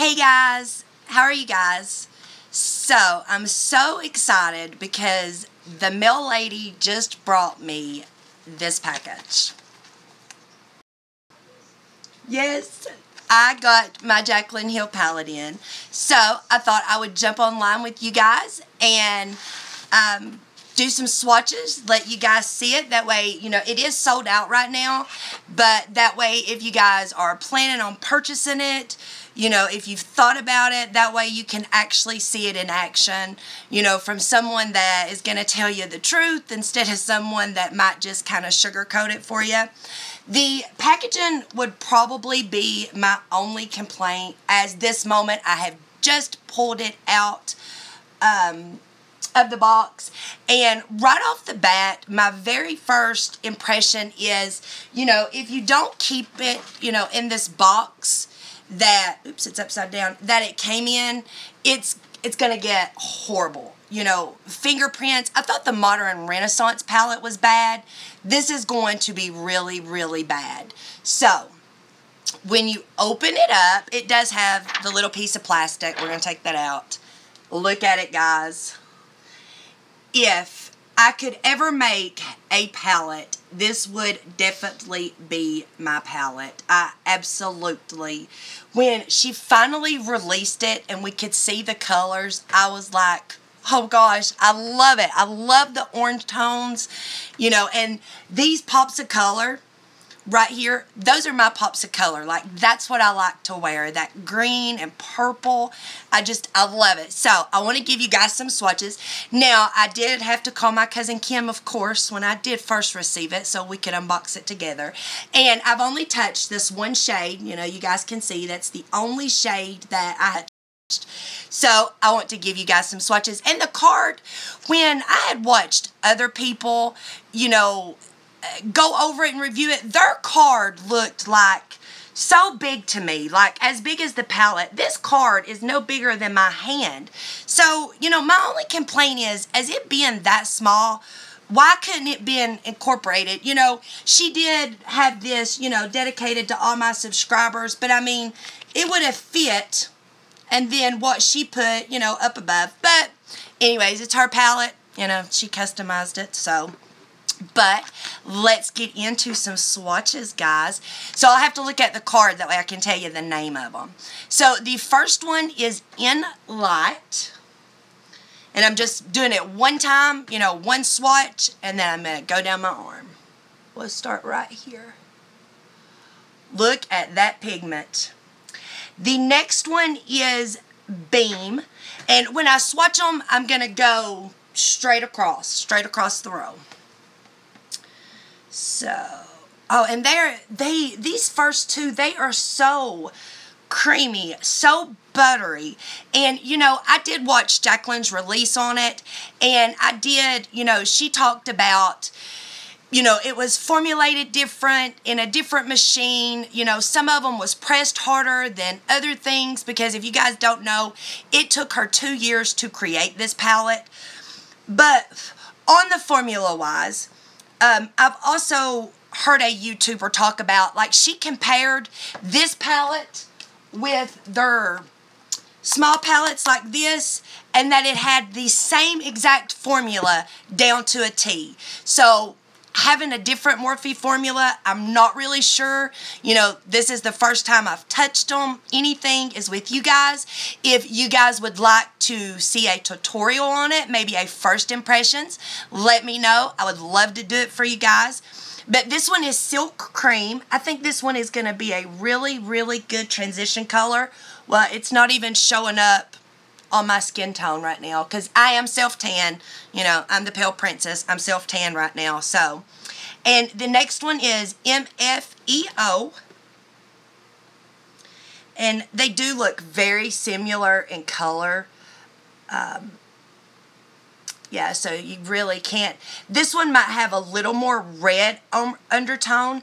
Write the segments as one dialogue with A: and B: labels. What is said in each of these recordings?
A: Hey guys, how are you guys? So, I'm so excited because the mail lady just brought me this package. Yes, I got my Jaclyn Hill palette in. So, I thought I would jump online with you guys and do some swatches, let you guys see it. That way, you know, it is sold out right now, but that way if you guys are planning on purchasing it, you know, if you've thought about it, that way you can actually see it in action, you know, from someone that is going to tell you the truth instead of someone that might just kind of sugarcoat it for you. The packaging would probably be my only complaint, as this moment I have just pulled it out of the box, and right off the bat, my very first impression is, you know, if you don't keep it, you know, in this box that, oops, it's upside down, that it came in, it's gonna get horrible. You know, fingerprints. I thought the Modern Renaissance palette was bad. This is going to be really, really bad. So, when you open it up, it does have the little piece of plastic. We're gonna take that out. Look at it, guys. If I could ever make a palette, this would definitely be my palette. I absolutely, when she finally released it and we could see the colors, I was like, oh gosh, I love it. I love the orange tones, you know, and these pops of color right here, those are my pops of color. Like, that's what I like to wear, that green and purple. I love it. So I want to give you guys some swatches. Now, I did have to call my cousin Kim, of course, when I did first receive it, so we could unbox it together. And I've only touched this one shade. You know, you guys can see that's the only shade that I had touched. So I want to give you guys some swatches. And the card, when I had watched other people, you know, go over it and review it, their card looked like so big to me, like as big as the palette. This card is no bigger than my hand. So, you know, my only complaint is, as it being that small, why couldn't it be incorporated? You know, she did have this, you know, dedicated to all my subscribers, but I mean, it would have fit, and then what she put, you know, up above. But anyways, it's her palette, you know, she customized it, so. But let's get into some swatches, guys. So I'll have to look at the card, that way I can tell you the name of them. So the first one is In Light. And I'm just doing it one time, you know, one swatch, and then I'm going to go down my arm. We'll start right here. Look at that pigment. The next one is Beam. And when I swatch them, I'm going to go straight across the row. So, oh, and these first two, they are so creamy, so buttery. And, you know, I did watch Jaclyn's release on it, and I did, you know, she talked about, you know, it was formulated different in a different machine. You know, some of them was pressed harder than other things, because if you guys don't know, it took her 2 years to create this palette. But on the formula-wise, I've also heard a YouTuber talk about, like, she compared this palette with their small palettes like this, and that it had the same exact formula down to a T. So having a different Morphe formula, I'm not really sure. You know, this is the first time I've touched them. Anything is with you guys. If you guys would like to see a tutorial on it, maybe a first impressions, let me know. I would love to do it for you guys. But this one is Silk Cream. I think this one is going to be a really, really good transition color. Well, it's not even showing up on my skin tone right now, because I am self-tan. You know, I'm the pale princess. I'm self-tan right now. So, and the next one is MFEO. And they do look very similar in color. Yeah, so you really can't. This one might have a little more red undertone.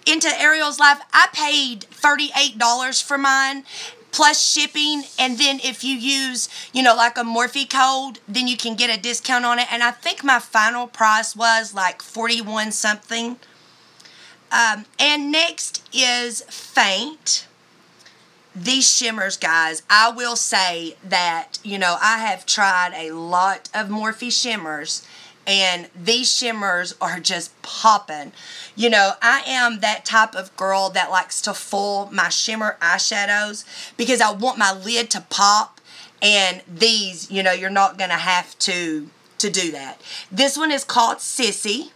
A: Into Ariel's Life, I paid $38 for mine, plus shipping, and then if you use, you know, like a Morphe code, then you can get a discount on it, and I think my final price was like 41 something. And next is Faint. these shimmers, guys, I will say that, you know, I have tried a lot of Morphe shimmers, and these shimmers are just popping. You know, I am that type of girl that likes to foil my shimmer eyeshadows because I want my lid to pop, and these, you know, you're not going to have to do that. This one is called Sissy.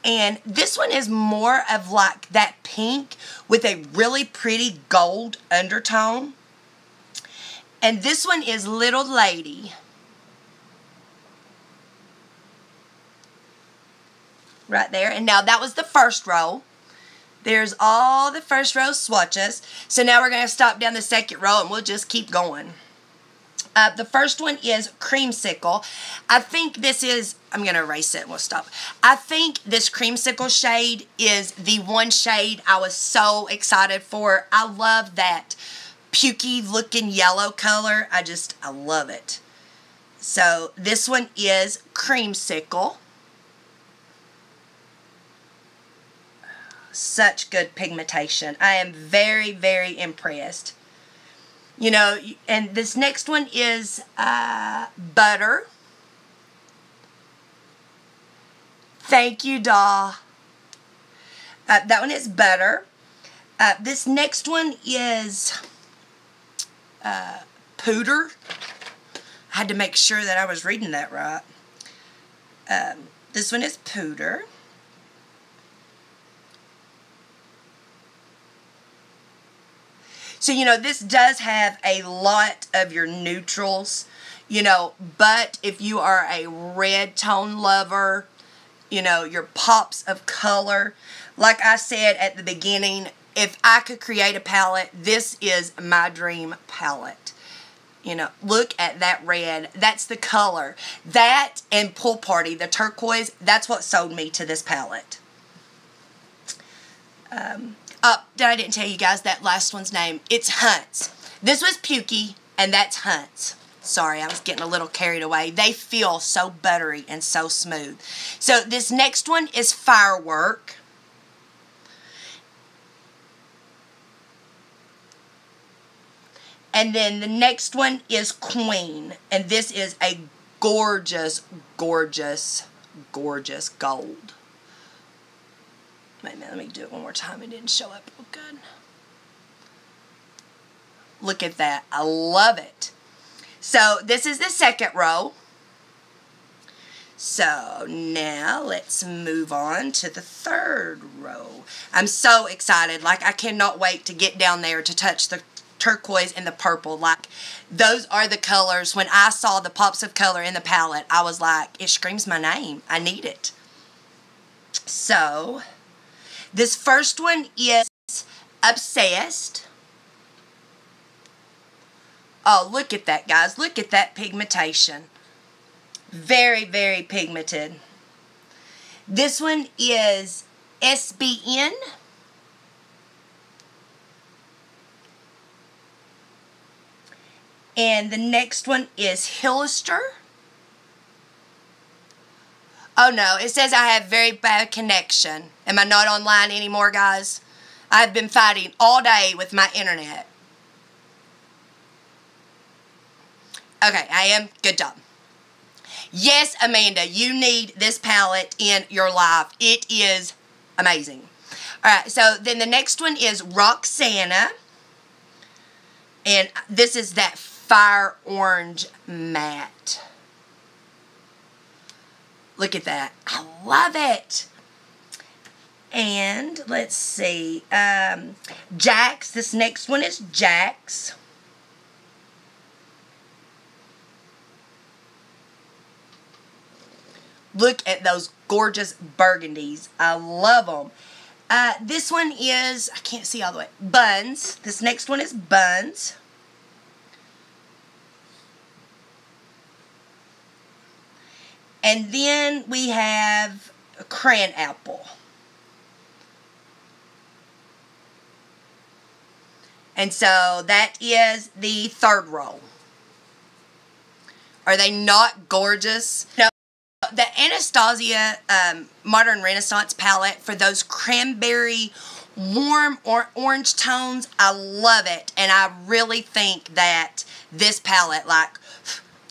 A: And this one is more of like that pink with a really pretty gold undertone. And this one is Little Lady. Right there. And now that was the first row. There's all the first row swatches. So now we're going to stop down the second row and we'll just keep going. The first one is Creamsicle. I think this is, I'm going to erase it and we'll stop. I think this Creamsicle shade is the one shade I was so excited for. I love that pukey looking yellow color. I love it. So this one is Creamsicle. Such good pigmentation. I am very, very impressed. You know, and this next one is Butter. Thank you, Daw. That one is Butter. This next one is Pooter. I had to make sure that I was reading that right. This one is Pooter. So, you know, this does have a lot of your neutrals, you know, but if you are a red tone lover, you know, your pops of color, like I said at the beginning, if I could create a palette, this is my dream palette. You know, look at that red. That's the color. That and Pool Party, the turquoise, that's what sold me to this palette. I didn't tell you guys that last one's name. It's Hunts. This was Pukey, and that's Hunts. Sorry, I was getting a little carried away. They feel so buttery and so smooth. So this next one is Firework. And then the next one is Queen. And this is a gorgeous, gorgeous, gorgeous gold. Wait a minute, let me do it one more time. It didn't show up real good. Look at that. I love it. So this is the second row. So now let's move on to the third row. I'm so excited. Like, I cannot wait to get down there to touch the turquoise and the purple. Like, those are the colors. When I saw the pops of color in the palette, I was like, it screams my name. I need it. So this first one is Obsessed. Oh, look at that, guys. Look at that pigmentation. Very, very pigmented. This one is SBN. And the next one is Hillister. Oh no, it says I have very bad connection. Am I not online anymore, guys? I've been fighting all day with my internet. Okay, I am. Good job. Yes, Amanda, you need this palette in your life. It is amazing. Alright, so then the next one is Roxana. And this is that fire orange matte. Look at that. I love it. And let's see. Jax. This next one is Jax. Look at those gorgeous burgundies. I love them. This one is, I can't see all the way, Buns. This next one is Buns. And then we have Cran Apple. And so that is the third row. Are they not gorgeous? No. The Anastasia Modern Renaissance palette for those cranberry warm or orange tones. I love it, and I really think that this palette, like,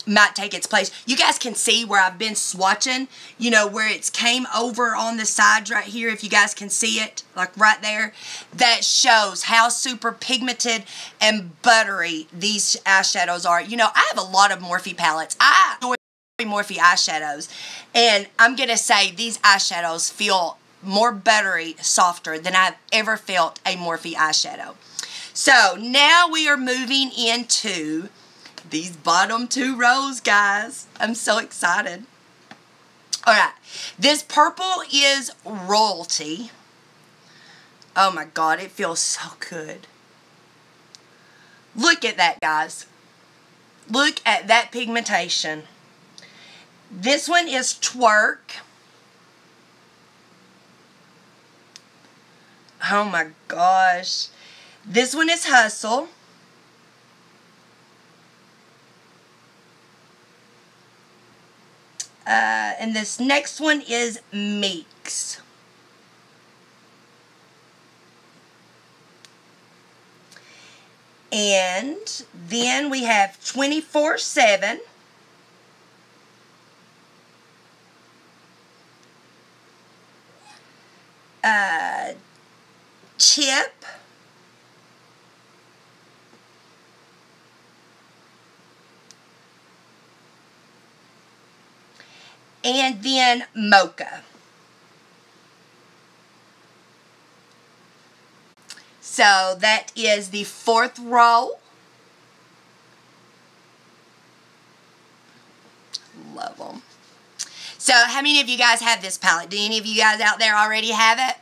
A: might take its place. You guys can see where I've been swatching, you know, where it's came over on the sides right here, if you guys can see it, like right there. That shows how super pigmented and buttery these eyeshadows are. You know, I have a lot of Morphe palettes. I enjoy Morphe eyeshadows, and I'm gonna say these eyeshadows feel more buttery, softer than I've ever felt a Morphe eyeshadow. So now we are moving into these bottom two rows, guys. I'm so excited. Alright, this purple is Royalty. Oh my god, it feels so good. Look at that, guys. Look at that pigmentation. This one is Twerk. Oh my gosh. This one is Hustle. And this next one is Meeks. And then we have 24/7. Chip. And then Mocha. So that is the fourth row. Love them. So how many of you guys have this palette? Do any of you guys out there already have it?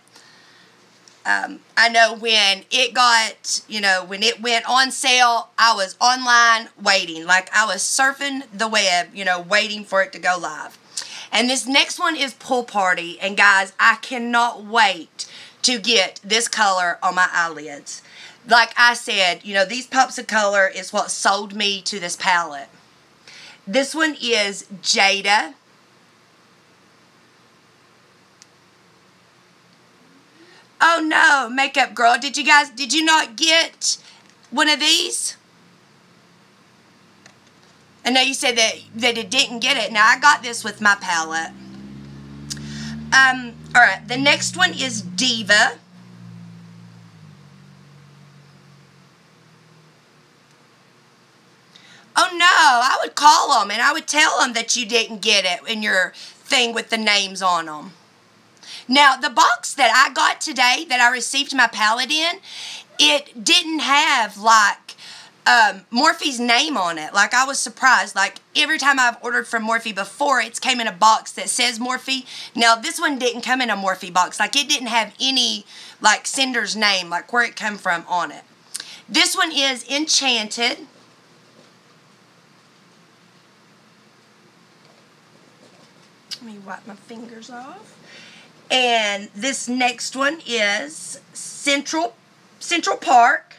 A: I know when it got, you know, when it went on sale, I was online waiting. Like, I was surfing the web, you know, waiting for it to go live. And this next one is Pool Party. And guys, I cannot wait to get this color on my eyelids. Like I said, you know, these pops of color is what sold me to this palette. This one is Jada. Oh no, makeup girl, did you not get one of these? I know you said that it didn't get it. Now, I got this with my palette. Alright, the next one is Diva. Oh no, I would call them and I would tell them that you didn't get it in your thing with the names on them. Now, the box that I got today, that I received my palette in, it didn't have, like, Morphe's name on it. Like, I was surprised. Like, every time I've ordered from Morphe before, it's came in a box that says Morphe. Now, this one didn't come in a Morphe box. Like, it didn't have any, like, sender's name, like, where it come from on it. This one is Enchanted. Let me wipe my fingers off. And this next one is Central Park.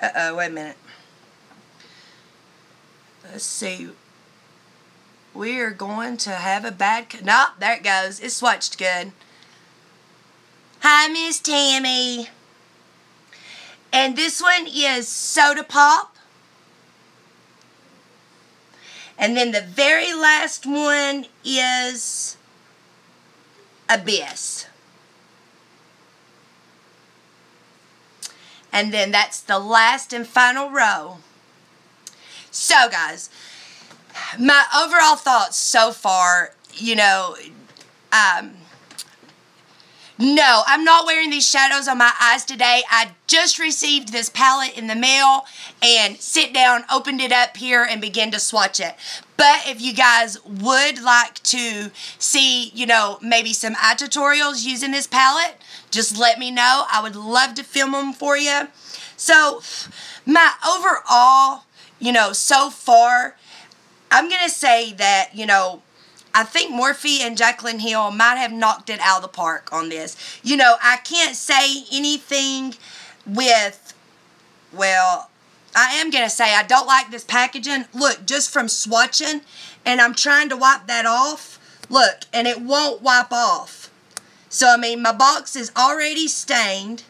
A: Uh-oh, wait a minute. Let's see. We are going to have a bad... Nope, there it goes. It's swatched good. Hi, Miss Tammy. And this one is Soda Pop. And then the very last one is Abyss. And then that's the last and final row. So, guys, my overall thoughts so far, you know, no, I'm not wearing these shadows on my eyes today. I just received this palette in the mail and sit down, opened it up here, and began to swatch it. But if you guys would like to see, you know, maybe some eye tutorials using this palette, just let me know. I would love to film them for you. So, my overall, you know, so far, I'm going to say that, you know, I think Morphe and Jaclyn Hill might have knocked it out of the park on this. You know, I can't say anything with, well, I am going to say I don't like this packaging. Look, just from swatching, and I'm trying to wipe that off. Look, and it won't wipe off. So, I mean, my box is already stained.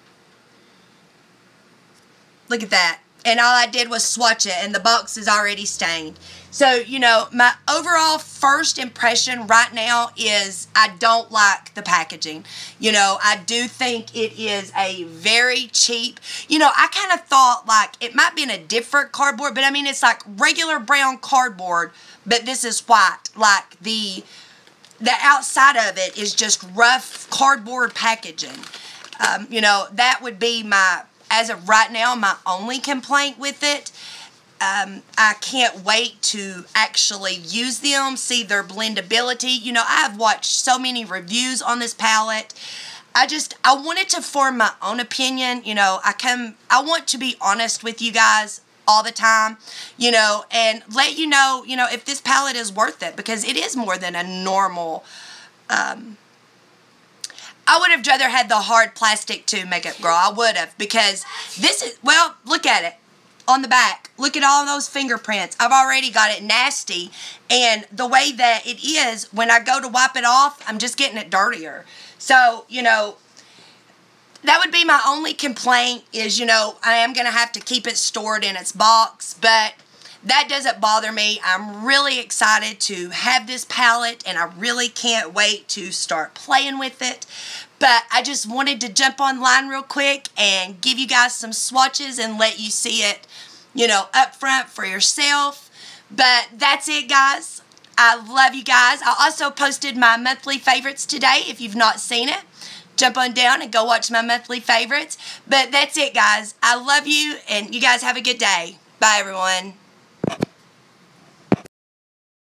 A: Look at that. And all I did was swatch it, and the box is already stained. So, you know, my overall first impression right now is I don't like the packaging. You know, I do think it is a very cheap, you know, I kind of thought like it might be in a different cardboard, but I mean, it's like regular brown cardboard, but this is white. Like the outside of it is just rough cardboard packaging. You know, that would be my, as of right now, my only complaint with it. I can't wait to actually use them, see their blendability. You know, I have watched so many reviews on this palette. I wanted to form my own opinion. You know, I want to be honest with you guys all the time, you know, and let you know, if this palette is worth it, because it is more than a normal, I would have rather had the hard plastic 2 makeup girl. I would have, because this is, well, look at it on the back. Look at all those fingerprints. I've already got it nasty, and the way that it is, when I go to wipe it off, I'm just getting it dirtier. So, you know, that would be my only complaint is, you know, I am going to have to keep it stored in its box, but that doesn't bother me. I'm really excited to have this palette, and I really can't wait to start playing with it. But I just wanted to jump online real quick and give you guys some swatches and let you see it, you know, up front for yourself. But that's it, guys. I love you guys. I also posted my monthly favorites today. If you've not seen it, jump on down and go watch my monthly favorites. But that's it, guys. I love you, and you guys have a good day. Bye, everyone.